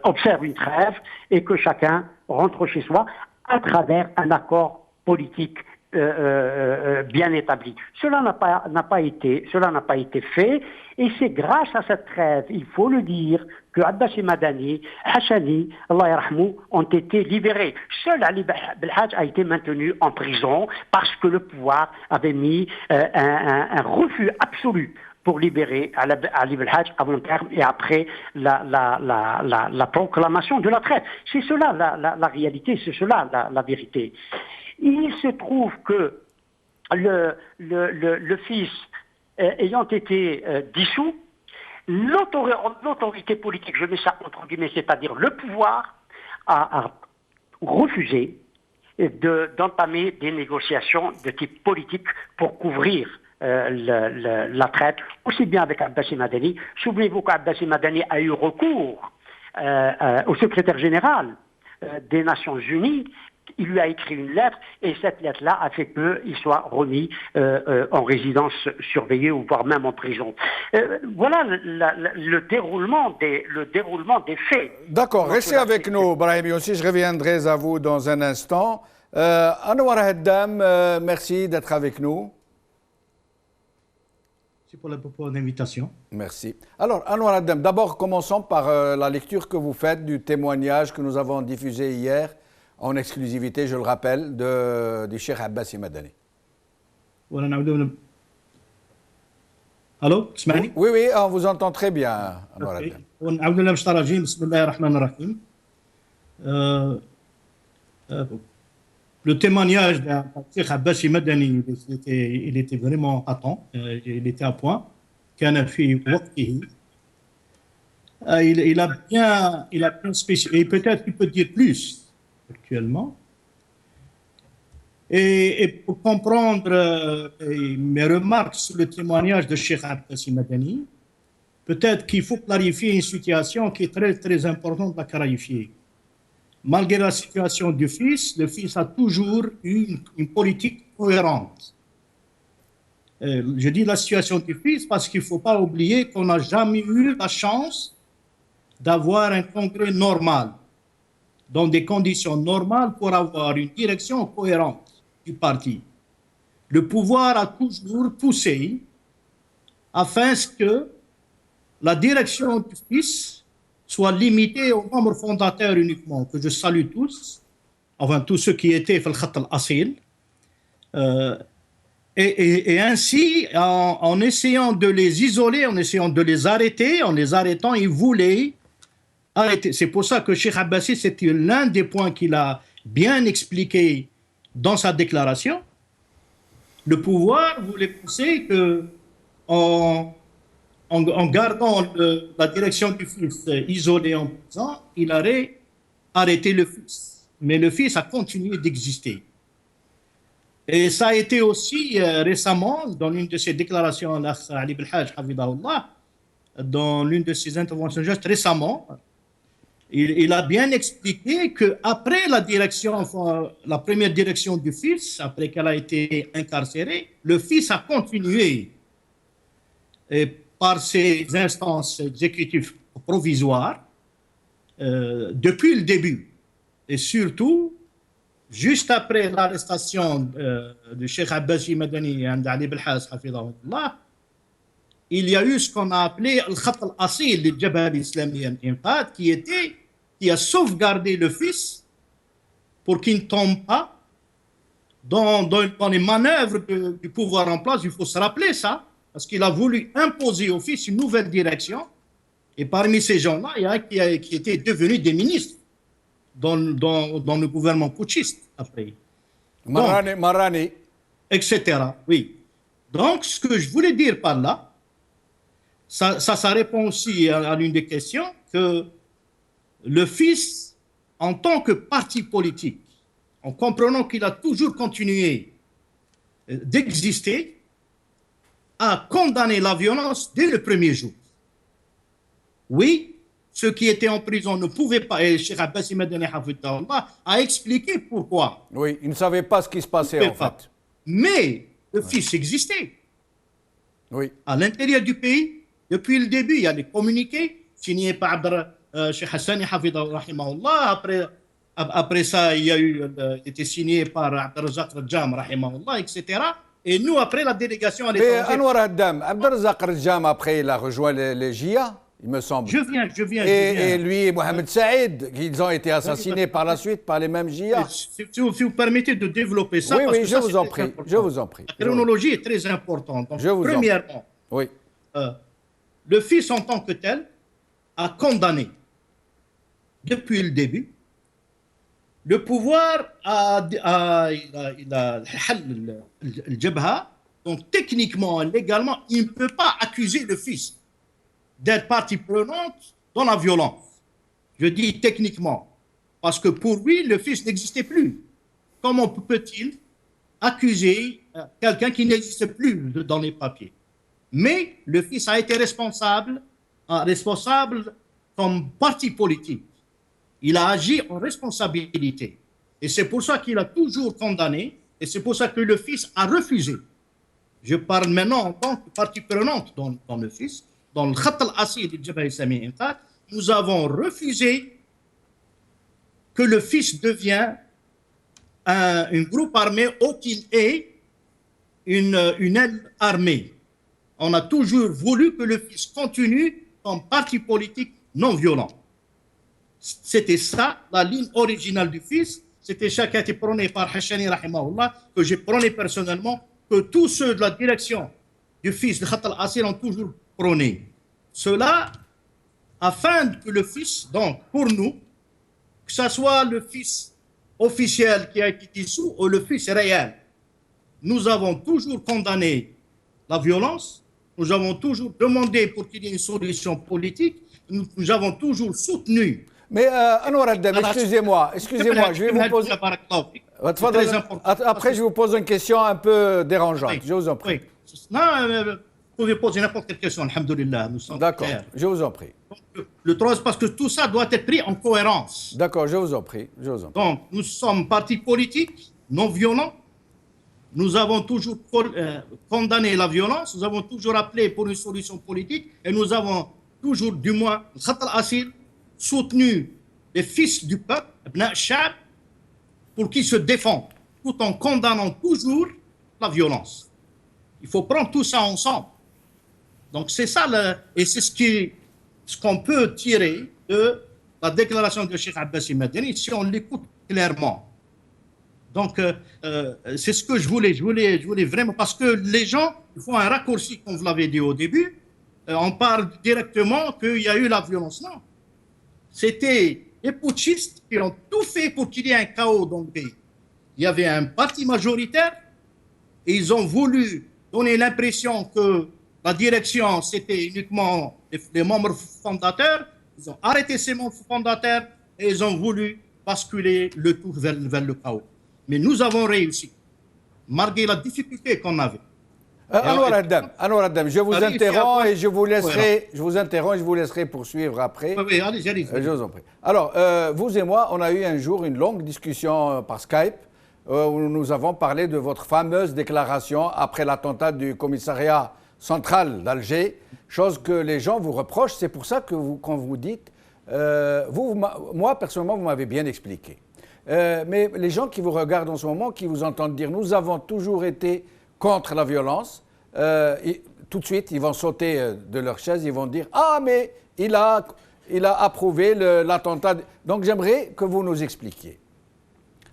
observe une trêve et que chacun rentre chez soi à travers un accord politique bien établi. Cela n'a pas été fait, et c'est grâce à cette trêve, il faut le dire, que Abbasi Madani, Hachani, Allah yarhamou, ont été libérés. Seul Ali Belhadj a été maintenu en prison parce que le pouvoir avait mis un refus absolu pour libérer Ali Belhadj à long terme et après la proclamation de la trêve. C'est cela la réalité, c'est cela la vérité. Il se trouve que le fils ayant été dissous, l'autorité politique, je mets ça entre guillemets, c'est-à-dire le pouvoir, a refusé d'entamer des négociations de type politique pour couvrir la traite, aussi bien avec Abbasi Madani. Souvenez-vous qu'Abbasi Madani a eu recours au secrétaire général des Nations Unies. Il lui a écrit une lettre et cette lettre-là a fait qu'il soit remis en résidence surveillée ou voire même en prison. Voilà le déroulement des faits. D'accord, restez avec nous, Brahim Youssi, je reviendrai à vous dans un instant. Anwar Haddam, merci d'être avec nous. Merci pour l'invitation. Merci. Alors, Anwar Haddam, d'abord commençons par la lecture que vous faites du témoignage que nous avons diffusé hier en exclusivité, je le rappelle, du Cheikh Abbasi Madani. Allô, تسمعني؟ Oui, oui, on vous entend très bien, Anwar Haddam. ونعوذ بالله من الشيطان الرجيم بسم الله الرحمن الرحيم. Le témoignage de Cheikh Abbasi Madani, il était vraiment à temps, il était à point. كان في وقته. Il a bien spécifié, et peut-être qu'il peut dire plus actuellement. Et pour comprendre mes remarques sur le témoignage de Cheikh Abbasi Madani, peut-être qu'il faut clarifier une situation qui est très, très importante à clarifier. Malgré la situation du fils, le fils a toujours eu une politique cohérente. Je dis la situation du fils parce qu'il ne faut pas oublier qu'on n'a jamais eu la chance d'avoir un congrès normal, dans des conditions normales pour avoir une direction cohérente du parti. Le pouvoir a toujours poussé afin que la direction du fils soit limitée aux membres fondateurs uniquement, que je salue tous, enfin tous ceux qui étaient dans le Khat al-Asil. Et ainsi, en essayant de les isoler, en essayant de les arrêter, en les arrêtant, ils voulaient arrêter. C'est pour ça que Cheikh Abbasi, c'était l'un des points qu'il a bien expliqué dans sa déclaration. Le pouvoir voulait penser que en gardant la direction du fils isolée en prison, il aurait arrêté le fils. Mais le fils a continué d'exister. Et ça a été aussi récemment, dans l'une de ses déclarations, Ali Belhadj, dans l'une de ses interventions juste récemment, il a bien expliqué qu'après la première direction du fils, après qu'elle a été incarcérée, le fils a continué par ses instances exécutives provisoires depuis le début. Et surtout, juste après l'arrestation de Cheikh Abbasi Madani et Ali Belhadj, il y a eu ce qu'on a appelé le Khat al-Asil de Jabhat al-Islami al-Inqad, qui a sauvegardé le fils pour qu'il ne tombe pas dans les manœuvres du pouvoir en place. Il faut se rappeler ça, parce qu'il a voulu imposer au fils une nouvelle direction. Et parmi ces gens-là, il y a qui étaient devenus des ministres dans le gouvernement putschiste après. Marrani. Etc. Oui. Donc, ce que je voulais dire par là, ça répond aussi à l'une des questions, que le fils, en tant que parti politique, en comprenant qu'il a toujours continué d'exister, a condamné la violence dès le premier jour. Oui, ceux qui étaient en prison ne pouvaient pas, et Cheikh Abbasi Madani a expliqué pourquoi. Oui, ils ne savaient pas ce qui se passait en fait. Mais le fils existait. Oui. À l'intérieur du pays, depuis le début, il y a des communiqués, signé par Cheikh Hassani Hafidh rahimahullah. Après ça, il y a eu, était signé par Abdelrazak Rajam rahimahullah, etc. Et nous, après la délégation à Mais l'étranger. Anwar Haddam, Abdelrazak Rajam, après, il a rejoint les JA, il me semble. Je viens. Et lui et Mohamed Saïd, ils ont été assassinés par la suite par les mêmes JA. Si vous permettez de développer ça, Oui, parce oui, que je ça, vous c'est en très prie. important. Je vous en prie. La chronologie est très importante. Donc, Je vous en prie. premièrement, Oui. le fils en tant que tel a condamné, depuis le début, le pouvoir il a le Jabha. Donc, techniquement, légalement, il ne peut pas accuser le fils d'être partie prenante dans la violence. Je dis techniquement, parce que pour lui, le fils n'existait plus. Comment peut-il accuser quelqu'un qui n'existe plus dans les papiers? Mais le fils a été responsable comme parti politique. Il a agi en responsabilité. Et c'est pour ça qu'il a toujours condamné, et c'est pour ça que le fils a refusé. Je parle maintenant en tant que partie prenante dans le fils, dans le Khat al-Asir du Jabha Islami Imtad, nous avons refusé que le fils devienne un groupe armé ou qu'il ait une aile armée. On a toujours voulu que le fils continue comme parti politique non violent. C'était ça, la ligne originale du fils. C'était ça qui a été prôné par Hachani rahimahullah, que j'ai prôné personnellement, que tous ceux de la direction du fils de Khat al-Asir ont toujours prôné. Cela, afin que le fils, donc pour nous, que ce soit le fils officiel qui a été dissous ou le fils réel, nous avons toujours condamné la violence, nous avons toujours demandé pour qu'il y ait une solution politique, nous avons toujours soutenu. Mais Anwar Haddam, excusez-moi, je vais vous poser. Après, je vous pose une question un peu dérangeante. Oui. Je vous en prie. Oui. Non, vous pouvez poser n'importe quelle question, alhamdoulilah. D'accord, je vous en prie. Le 3, parce que tout ça doit être pris en cohérence. D'accord, je vous en prie. Donc, nous sommes partis politiques, non violents. Nous avons toujours condamné la violence, nous avons toujours appelé pour une solution politique et nous avons toujours, du moins, Khat al-Asir, soutenu les fils du peuple, Ibn Shab, pour qu'ils se défendent, tout en condamnant toujours la violence. Il faut prendre tout ça ensemble. Donc c'est ça, et c'est ce qu'on peut tirer de la déclaration de Cheikh Abbasi Madani, si on l'écoute clairement. Donc c'est ce que je voulais vraiment, parce que les gens font un raccourci, comme vous l'avez dit au début, on parle directement qu'il y a eu la violence. Non. C'était les putschistes qui ont tout fait pour qu'il y ait un chaos dans le pays. Il y avait un parti majoritaire et ils ont voulu donner l'impression que la direction, c'était uniquement les membres fondateurs. Ils ont arrêté ces membres fondateurs et ils ont voulu basculer le tout vers le chaos. Mais nous avons réussi, malgré la difficulté qu'on avait. Anwar Haddam, je vous interromps et je vous laisserai poursuivre après. Oui, allez. Je vous en prie. Alors, vous et moi, on a eu un jour une longue discussion par Skype où nous avons parlé de votre fameuse déclaration après l'attentat du commissariat central d'Alger, chose que les gens vous reprochent. C'est pour ça que quand vous dites, moi personnellement, vous m'avez bien expliqué. Mais les gens qui vous regardent en ce moment, qui vous entendent dire « nous avons toujours été contre la violence », tout de suite, ils vont sauter de leur chaise, ils vont dire « ah, mais il a approuvé l'attentat ». Donc j'aimerais que vous nous expliquiez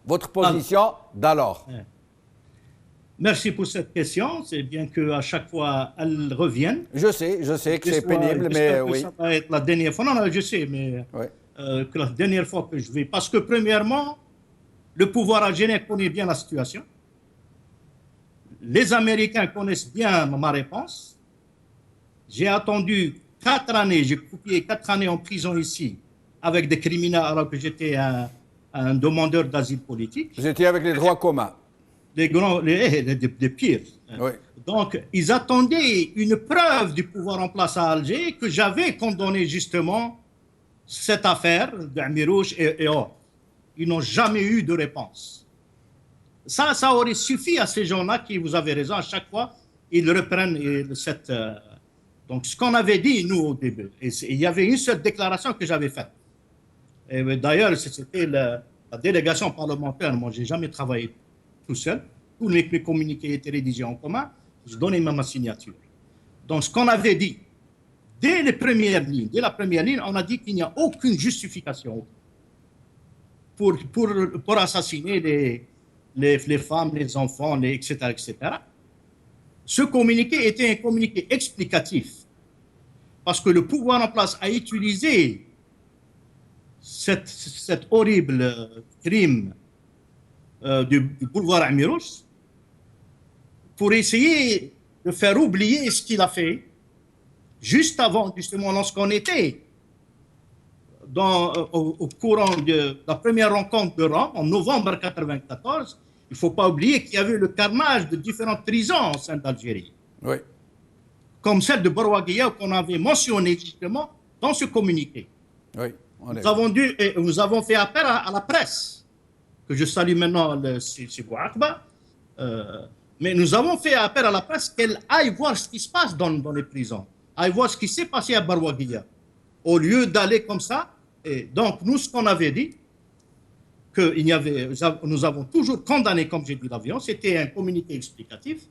votre position d'alors. Merci pour cette question. C'est bien qu'à chaque fois, elle revienne. Je sais que c'est pénible, mais oui. Ça va être la dernière fois. Non, je sais, mais oui. Que la dernière fois que je vais... Parce que premièrement, le pouvoir algérien connaît bien la situation. Les Américains connaissent bien ma réponse. J'ai attendu 4 années, j'ai coupé 4 années en prison ici, avec des criminels alors que j'étais un demandeur d'asile politique. Vous étiez avec les droits communs. Des pires. Oui. Donc, ils attendaient une preuve du pouvoir en place à Alger que j'avais condamné justement cette affaire d'Amirouche et autres. Ils n'ont jamais eu de réponse. Ça aurait suffi à ces gens-là qui, vous avez raison, à chaque fois, ils reprennent Donc, ce qu'on avait dit, nous, au début, et il y avait une seule déclaration que j'avais faite. Et d'ailleurs, c'était la délégation parlementaire. Moi, je n'ai jamais travaillé tout seul. Tous mes communiqués étaient rédigés en commun. Je donnais ma signature. Donc, ce qu'on avait dit, dès la première ligne, on a dit qu'il n'y a aucune justification pour assassiner les femmes, les enfants, etc., etc. Ce communiqué était un communiqué explicatif parce que le pouvoir en place a utilisé cet horrible crime du boulevard Amirouche pour essayer de faire oublier ce qu'il a fait juste avant, justement, lorsqu'on était au courant de la première rencontre de Rome, en novembre 1994, il ne faut pas oublier qu'il y avait le carnage de différentes prisons au sein d'Algérie. Oui. Comme celle de Barouaguia qu'on avait mentionné justement dans ce communiqué. Oui. Nous avons fait appel à la presse, que je salue maintenant, c'est Bouakba, mais nous avons fait appel à la presse qu'elle aille voir ce qui se passe dans les prisons, aille voir ce qui s'est passé à Barouaguia, au lieu d'aller comme ça. Et donc, nous, ce qu'on avait dit, nous avons toujours condamné, comme j'ai dit, la violence, c'était un communiqué explicatif.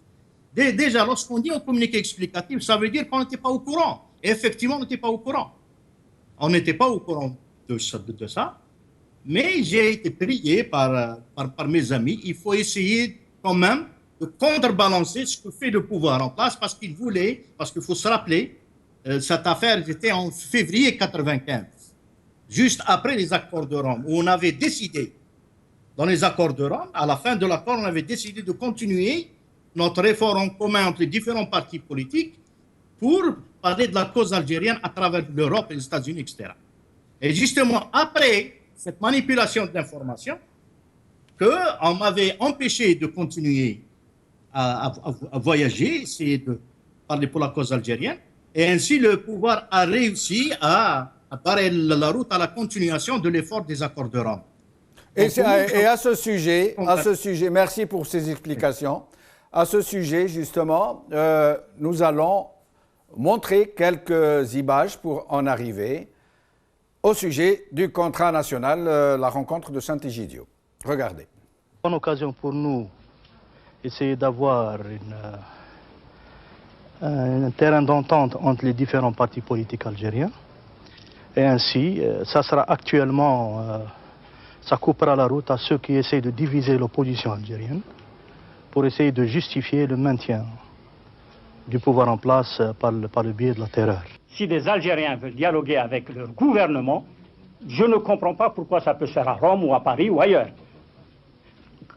Déjà, lorsqu'on dit un communiqué explicatif, ça veut dire qu'on n'était pas au courant. Et effectivement, on n'était pas au courant. On n'était pas au courant de ça. Mais j'ai été prié par mes amis. Il faut essayer quand même de contrebalancer ce que fait le pouvoir en place parce qu'il faut se rappeler, cette affaire était en février 1995, juste après les accords de Rome, où on avait décidé, dans les accords de Rome, à la fin de l'accord, on avait décidé de continuer notre effort en commun entre les différents partis politiques pour parler de la cause algérienne à travers l'Europe et les États-Unis, etc. Et justement, après cette manipulation de l'information, qu'on m'avait empêché de continuer à voyager, essayer de parler pour la cause algérienne, et ainsi le pouvoir a réussi à barrer la route à la continuation de l'effort des accords de Rome. Et à ce sujet, merci pour ces explications. À ce sujet, justement, nous allons montrer quelques images pour en arriver au sujet du contrat national, la rencontre de Saint-Egidio. Regardez. Bonne occasion pour nous essayer d'avoir un terrain d'entente entre les différents partis politiques algériens. Et ainsi, ça sera actuellement, ça coupera la route à ceux qui essayent de diviser l'opposition algérienne pour essayer de justifier le maintien du pouvoir en place par le biais de la terreur. Si des Algériens veulent dialoguer avec leur gouvernement, je ne comprends pas pourquoi ça peut se faire à Rome ou à Paris ou ailleurs.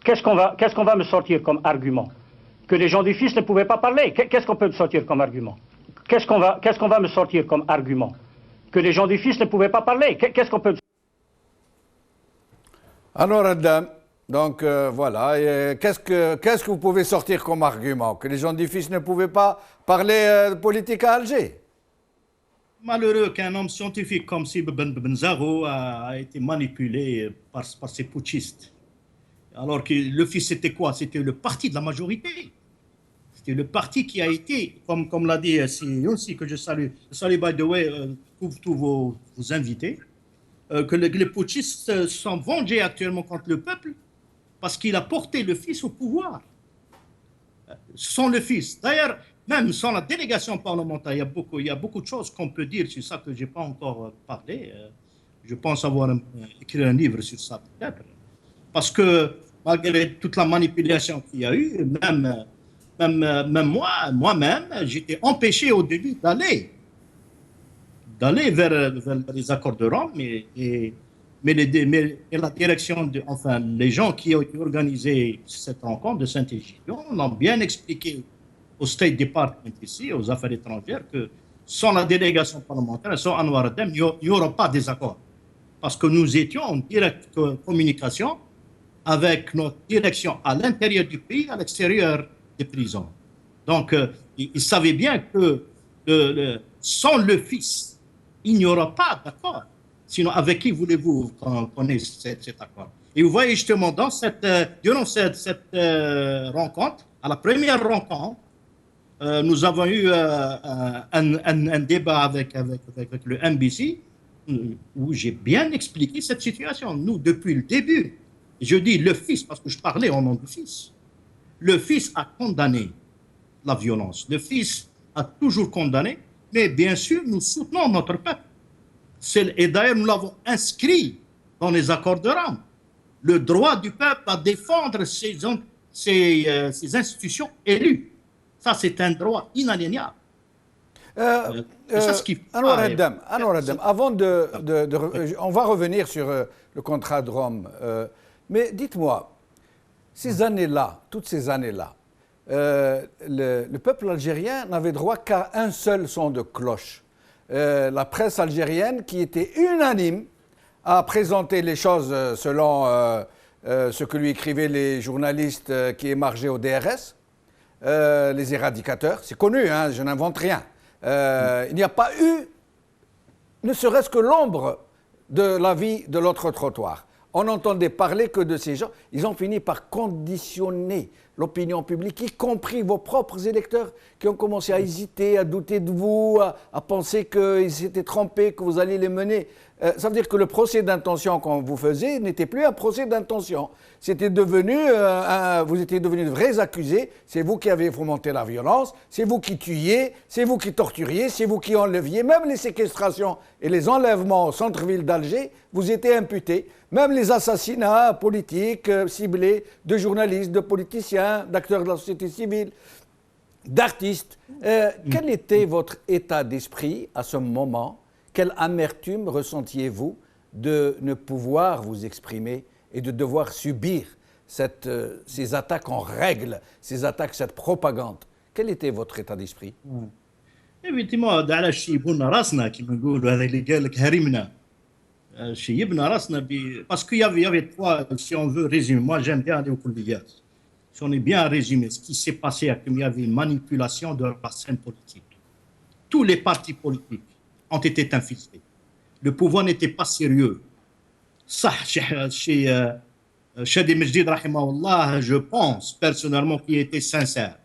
Qu'est-ce qu'on va me sortir comme argument? Que les gens du fils ne pouvaient pas parler. Qu'est-ce qu'on peut me sortir comme argument? Qu'est-ce qu'on va me sortir comme argument? Que les gens du fils ne pouvaient pas parler. Qu'est-ce qu'on peut... Alors, Adam, donc voilà, qu'est-ce que vous pouvez sortir comme argument? Que les gens du fils ne pouvaient pas parler de politique à Alger? Malheureux qu'un homme scientifique comme Sib Benzaro a été manipulé par ces putschistes. Alors que le fils, c'était quoi? C'était le parti de la majorité. C'était le parti qui a été, comme l'a dit Younsi, que je salue. Je salue, by the way, tous vos invités. Que les putschistes sont vengés actuellement contre le peuple parce qu'il a porté le fils au pouvoir. Sans le fils. D'ailleurs, même sans la délégation parlementaire, il y a beaucoup de choses qu'on peut dire sur ça que je n'ai pas encore parlé. Je pense avoir écrit un livre sur ça peut-être. Parce que malgré toute la manipulation qu'il y a eu, même moi-même, j'étais empêché au début d'aller vers les accords de Rome, mais la direction, enfin les gens qui ont organisé cette rencontre de Saint-Egidio l'ont bien expliqué au State Department ici, aux affaires étrangères, que sans la délégation parlementaire, sans Anwar Adem, il n'y aura pas des accords. Parce que nous étions en directe communication avec notre direction à l'intérieur du pays, à l'extérieur des prisons. Donc, ils savaient bien que sans le fils, il n'y aura pas d'accord. Sinon, avec qui voulez-vous qu'on ait cet accord? Et vous voyez justement, durant cette rencontre, à la première rencontre, nous avons eu un débat avec le NBC où j'ai bien expliqué cette situation. Nous, depuis le début, je dis le fils, parce que je parlais au nom du fils. Le fils a condamné la violence. Le fils a toujours condamné, mais bien sûr, nous soutenons notre peuple. Et d'ailleurs, nous l'avons inscrit dans les accords de Rome. Le droit du peuple à défendre ses institutions élues. Ça, c'est un droit inaliénable. Anwar Haddam, avant on va revenir sur le contrat de Rome. Mais dites-moi, ces années-là, toutes ces années-là, le peuple algérien n'avait droit qu'à un seul son de cloche. La presse algérienne, qui était unanime, a présenté les choses selon ce que lui écrivaient les journalistes qui émargeaient au DRS, les éradicateurs. C'est connu, hein, je n'invente rien. Il n'y a pas eu, ne serait-ce que l'ombre de la vie de l'autre trottoir. On n'entendait parler que de ces gens. Ils ont fini par conditionner l'opinion publique, y compris vos propres électeurs qui ont commencé à hésiter, à douter de vous, à penser qu'ils s'étaient trompés, que vous alliez les mener. Ça veut dire que le procès d'intention qu'on vous faisait n'était plus un procès d'intention. C'était devenu, vous étiez devenus de vrais accusés. C'est vous qui avez fomenté la violence, c'est vous qui tuiez, c'est vous qui torturiez, c'est vous qui enleviez. Même les séquestrations et les enlèvements au centre-ville d'Alger, vous étiez imputés. Même les assassinats politiques ciblés de journalistes, de politiciens, d'acteurs de la société civile, d'artistes. Quel était votre état d'esprit à ce moment? Quelle amertume ressentiez-vous de ne pouvoir vous exprimer et de devoir subir ces attaques en règle, ces attaques, cette propagande? Quel était votre état d'esprit? Effectivement, parce qu'il y avait trois, si on veut résumer, moi j'aime bien aller au Kouliyat. Si on est bien résumé, ce qui s'est passé, il y avait une manipulation de la scène politique. Tous les partis politiques ont été infiltrés. Le pouvoir n'était pas sérieux. Ça, chez Chadi Mejdid, je pense personnellement qu'il était sincère.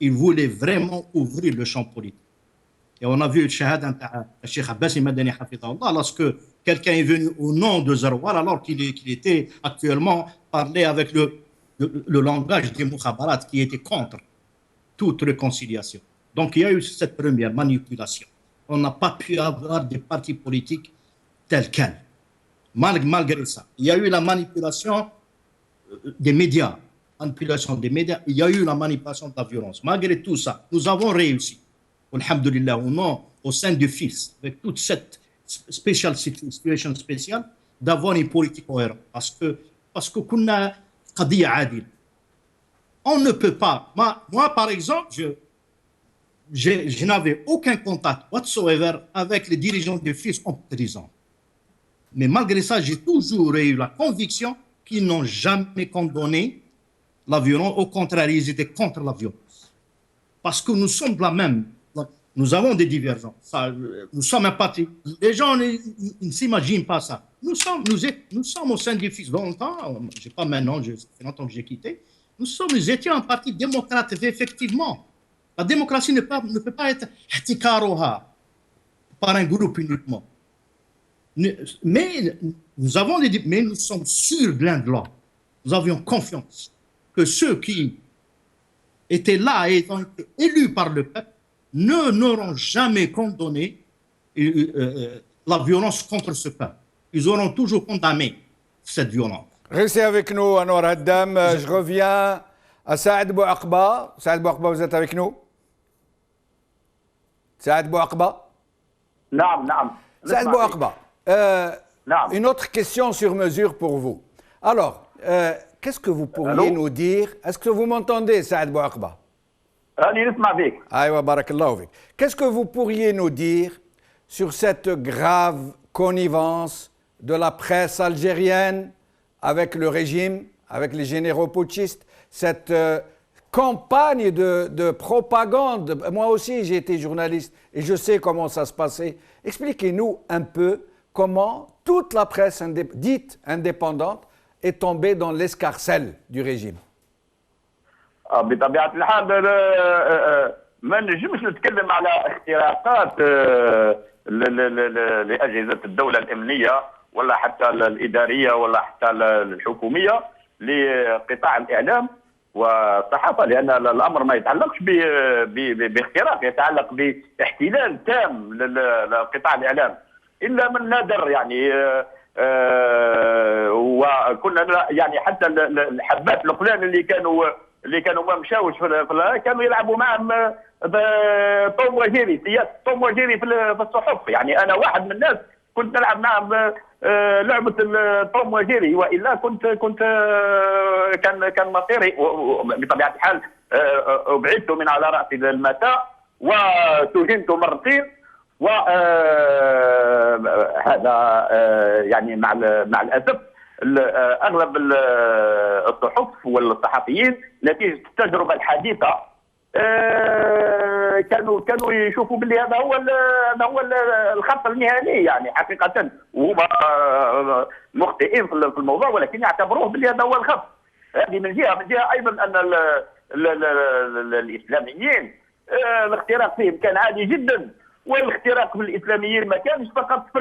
Il voulait vraiment ouvrir le champ politique. Et on a vu le shahada de Cheikh Abbasi Madani Hafidahullah lorsque quelqu'un est venu au nom de Zarwal alors qu'il était actuellement parlé avec le langage des Mukhabarat qui était contre toute réconciliation. Donc il y a eu cette première manipulation. On n'a pas pu avoir des partis politiques tels quels. Malgré ça, il y a eu la manipulation des médias. Il y a eu la manipulation de la violence. Malgré tout ça, nous avons réussi. Alhamdulillah, au sein du fils, avec toute cette situation spéciale, d'avoir une politique cohérente. Parce que on ne peut pas. Moi, par exemple, je n'avais aucun contact whatsoever avec les dirigeants du fils en prison. Mais malgré ça, j'ai toujours eu la conviction qu'ils n'ont jamais condamné la violence. Au contraire, ils étaient contre la violence. Parce que nous sommes de la même. Nous avons des divergences. Nous sommes un parti. Les gens ne s'imaginent pas ça. Nous sommes au sein du fils longtemps. Je ne sais pas maintenant, ça fait longtemps que j'ai quitté. Nous étions un parti démocrate, effectivement. La démocratie ne peut pas être par un groupe uniquement. Mais nous sommes sûrs de l'un de l'autre. Nous avions confiance que ceux qui étaient là et ont été élus par le peuple n'auront jamais condamné la violence contre ce peuple. Ils auront toujours condamné cette violence. Restez avec nous, Anwar Haddam. Je reviens à Saad Bouaqba. Saad Bouaqba, vous êtes avec nous? Saad Bouaqba? Non. Saad Bouaqba, une autre question sur mesure pour vous. Alors, qu'est-ce que vous pourriez nous dire? Est-ce que vous m'entendez, Saad Bouaqba? Qu'est-ce que vous pourriez nous dire sur cette grave connivence de la presse algérienne avec le régime, avec les généraux putschistes, cette campagne de propagande? Moi aussi, j'ai été journaliste et je sais comment ça se passait. Expliquez-nous un peu comment toute la presse dite indépendante est tombée dans l'escarcelle du régime. بطبيعة الحال ما نجمش نتكلم على اختراقات لأجهزة الدولة الأمنية ولا حتى الإدارية ولا حتى الحكومية لقطاع الإعلام والصحافة، لأن الأمر ما يتعلقش باختراق، يتعلق باحتلال تام لقطاع الإعلام إلا من نادر يعني. وكنا يعني حتى الحبات القلال اللي كانوا ما مشاوش كانوا يلعبوا معهم طوم وجيري، سياسه طوم وجيري في الصحف. يعني انا واحد من الناس كنت نلعب معهم لعبه الطوم وجيري، والا كنت كان مصيري بطبيعه الحال ابعدت من على راس المساء وسجنت مرتين. وهذا يعني مع الاسف اغلب الصحف والصحفيين نتيجه التجربه الحديثه كانوا يشوفوا باللي هذا هو الخط المهني يعني حقيقه، وهما مخطئين في الموضوع، ولكن يعتبروه باللي هذا هو الخط. هذه من جهه ايضا ان الاسلاميين الاختراق فيهم كان عادي جدا، والاختراق في الاسلاميين ما كانش فقط في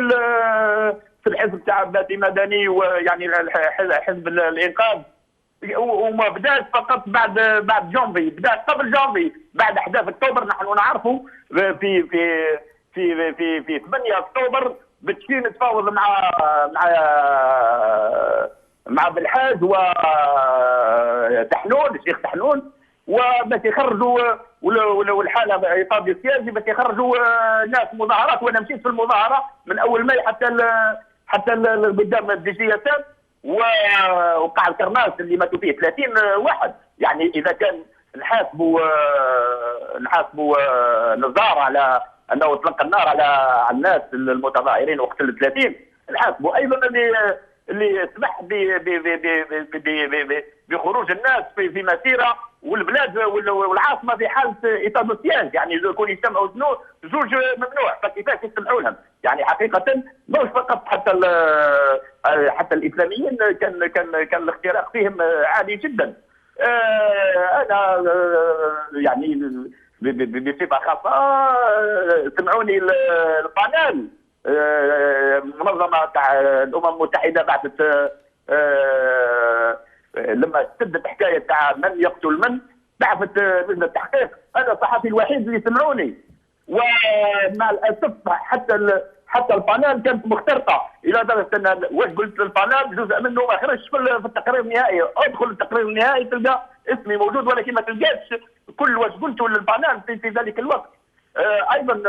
الحزب تاع باتي مدني ويعني حزب الانقاذ، وما بداش فقط بعد جونفي، بدا قبل جونفي بعد احداث اكتوبر. نحن نعرفوا في في في في في 8 اكتوبر بتشين تفاوض مع بالحاج وتحنون الشيخ تحنون، وباش يخرجوا والحاله اطار سياسي باش يخرجوا ناس مظاهرات. وانا مشيت في المظاهره من اول ماي حتى قدام الديجيتات، ووقع الكرناس اللي ماتوا فيه 30 واحد. يعني اذا كان نحاسبوا نظار على انه اطلق النار على الناس المتظاهرين وقتل 30، نحاسبوا ايضا اللي سمح بخروج الناس في مسيره والبلاد والعاصمه في حاله اطار سياج. يعني يكون يجتمعوا زوج ممنوع، فكيفاش يسمحوا لهم؟ يعني حقيقه مش فقط حتى الاسلاميين كان الاختراق فيهم عادي جدا. انا يعني بصفه خاصه سمعوني القناه منظمه تاع الامم المتحده بعثت لما اشتدت حكايه تاع من يقتل من، بعثت لجنه تحقيق. انا الصحفي الوحيد اللي سمعوني، ومع الاسف حتى البانال كانت مخترقه الى درجه ان واش قلت للبانال جزء منه ما خرجش في التقرير النهائي. ادخل التقرير النهائي تلقى اسمي موجود، ولكن ما تلقاش كل واش قلته للبانال في ذلك الوقت. ايضا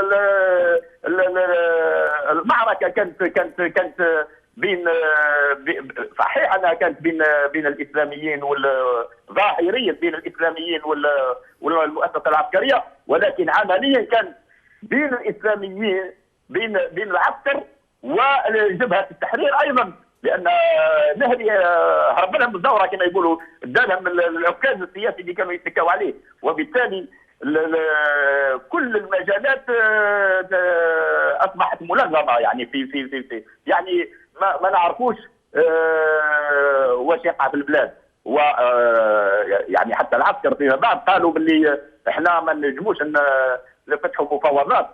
المعركه كانت بين صحيح انها كانت بين الاسلاميين ظاهريا بين الاسلاميين والمؤسسه العسكريه، ولكن عمليا كان بين الاسلاميين بين العسكر وجبهه التحرير ايضا، لان نهري هرب لهم بالزوره كما يقولوا، ادالهم العكاز السياسي اللي كانوا يتكاو عليه، وبالتالي كل المجالات اصبحت ملغمه. يعني في يعني ما نعرفوش واش يقع في البلاد. و يعني حتى العسكر فيما بعد قالوا باللي احنا ما نجموش نفتحوا مفاوضات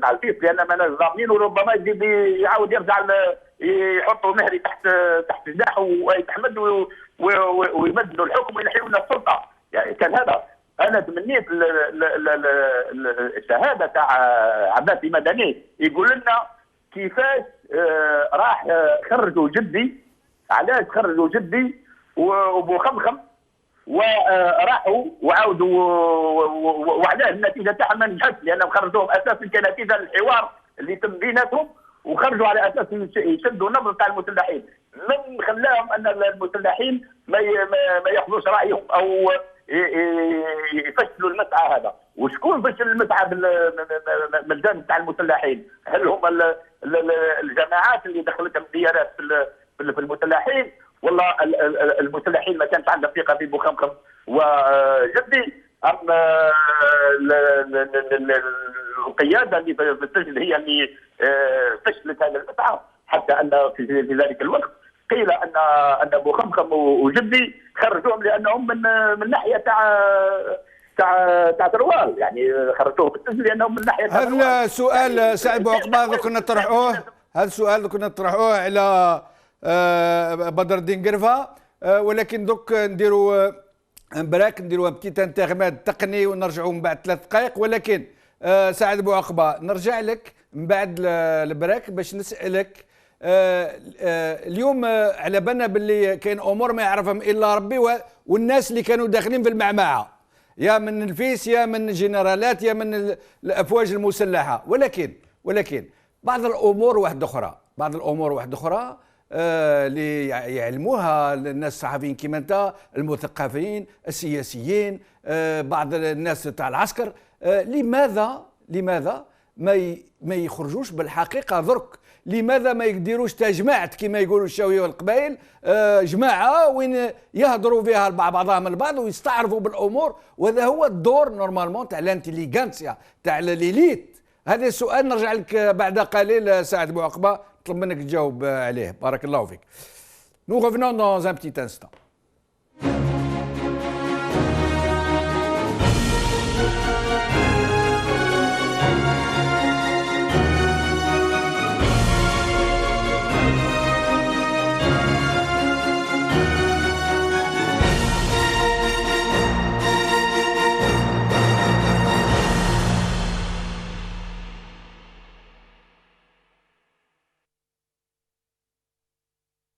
مع الفيس، لان ما ضامنين، وربما يعاود يرجع يحطوا مهري تحت جناحه ويتحمد ويمدوا الحكم وينحيوا لنا السلطه. يعني كان هذا. انا تمنيت الشهاده تاع عباسي مدني يقول لنا كيفاش راح خرجوا جدي، علاش خرجوا جدي وبوخمخم وراحوا وعاودوا، وعلاه النتيجه تاعهم ما نجحتش، لانهم خرجوهم اساسا كنتيجه للحوار اللي تم بيناتهم، وخرجوا على اساس يشدوا النبض تاع المسلحين. من خلاهم ان المسلحين ما ياخذوش رايهم او يفشلوا المسعى هذا؟ وشكون فشل المسعى من الجانب تاع المسلحين؟ هل هم الجماعات اللي دخلتهم ديارات في المسلحين، والله المسلحين ما كانش عندهم ثقه في بوخمخم وجدي، ام القياده اللي في السجن هي اللي فشلت هذا المسعى؟ حتى ان في ذلك الوقت قيل ان بوخمخم وجدي خرجوهم لانهم من ناحيه تاع تروال، يعني خرجوه بالتسجيل لانه من ناحيه هذا السؤال سعد بوعقبه كنا نطرحوه، هذا السؤال كنا نطرحوه على بدر الدين قرفه، ولكن دوك نديروا براك نديروا بتيت انترماد تقني ونرجعوا من بعد 3 دقائق. ولكن سعد بوعقبه نرجع لك من بعد البراك باش نسالك اليوم على بالنا باللي كاين امور ما يعرفهم الا ربي والناس اللي كانوا داخلين في المعمعه، يا من الفيس يا من الجنرالات يا من الافواج المسلحه. ولكن بعض الامور واحده اخرى اللي يعلموها الناس الصحفيين كيما انت، المثقفين السياسيين، بعض الناس تاع العسكر، لماذا ما يخرجوش بالحقيقه درك؟ لماذا ما يديروش تجمعت كما يقولوا الشاويه والقبائل، جماعه وين يهضروا فيها مع بعضهم البعض ويستعرفوا بالامور؟ وهذا هو الدور نورمالمون تاع الانتليجنسيا تاع ليليت. هذا السؤال نرجع لك بعد قليل سعد بوعقبه، نطلب منك تجاوب عليه. بارك الله فيك. Nous revenons dans un petit instant.